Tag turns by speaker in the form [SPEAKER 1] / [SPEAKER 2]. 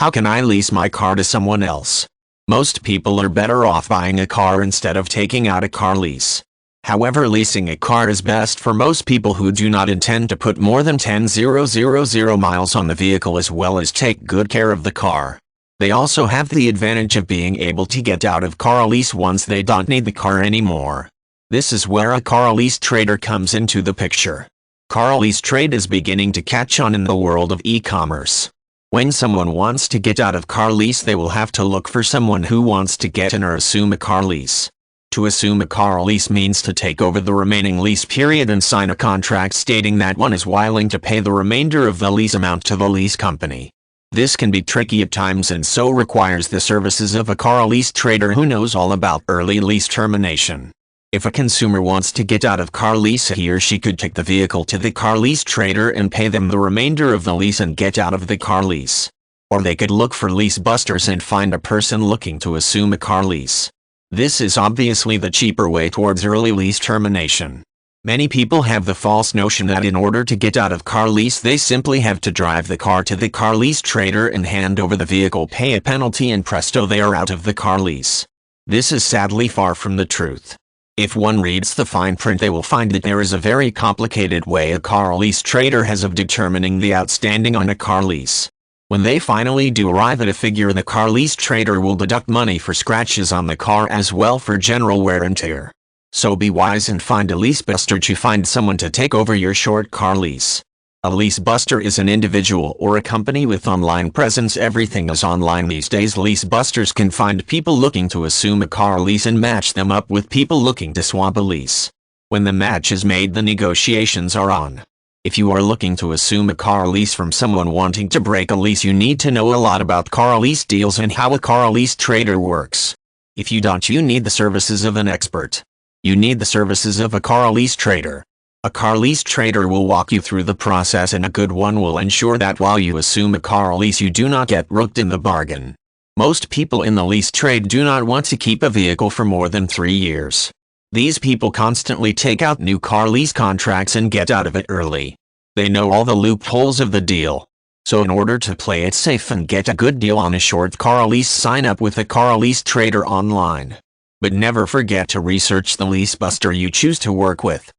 [SPEAKER 1] How can I lease my car to someone else? Most people are better off buying a car instead of taking out a car lease. However, leasing a car is best for most people who do not intend to put more than 10,000 miles on the vehicle, as well as take good care of the car. They also have the advantage of being able to get out of car lease once they don't need the car anymore. This is where a car lease trader comes into the picture. Car lease trade is beginning to catch on in the world of e-commerce. When someone wants to get out of car lease, they will have to look for someone who wants to get in or assume a car lease. To assume a car lease means to take over the remaining lease period and sign a contract stating that one is willing to pay the remainder of the lease amount to the lease company. This can be tricky at times and so requires the services of a car lease trader who knows all about early lease termination. If a consumer wants to get out of car lease, he or she could take the vehicle to the car lease trader and pay them the remainder of the lease and get out of the car lease. Or they could look for lease busters and find a person looking to assume a car lease. This is obviously the cheaper way towards early lease termination. Many people have the false notion that in order to get out of car lease they simply have to drive the car to the car lease trader and hand over the vehicle, pay a penalty, and presto, they are out of the car lease. This is sadly far from the truth. If one reads the fine print, they will find that there is a very complicated way a car lease trader has of determining the outstanding on a car lease. When they finally do arrive at a figure, the car lease trader will deduct money for scratches on the car as well for general wear and tear. So be wise and find a lease buster to find someone to take over your short car lease. A lease buster is an individual or a company with online presence. Everything is online these days. Lease busters can find people looking to assume a car lease and match them up with people looking to swap a lease. When the match is made, the negotiations are on. If you are looking to assume a car lease from someone wanting to break a lease, you need to know a lot about car lease deals and how a car lease trader works. If you don't, you need the services of an expert. You need the services of a car lease trader. A car lease trader will walk you through the process, and a good one will ensure that while you assume a car lease you do not get rooked in the bargain. Most people in the lease trade do not want to keep a vehicle for more than 3 years. These people constantly take out new car lease contracts and get out of it early. They know all the loopholes of the deal. So in order to play it safe and get a good deal on a short car lease, sign up with a car lease trader online. But never forget to research the lease buster you choose to work with.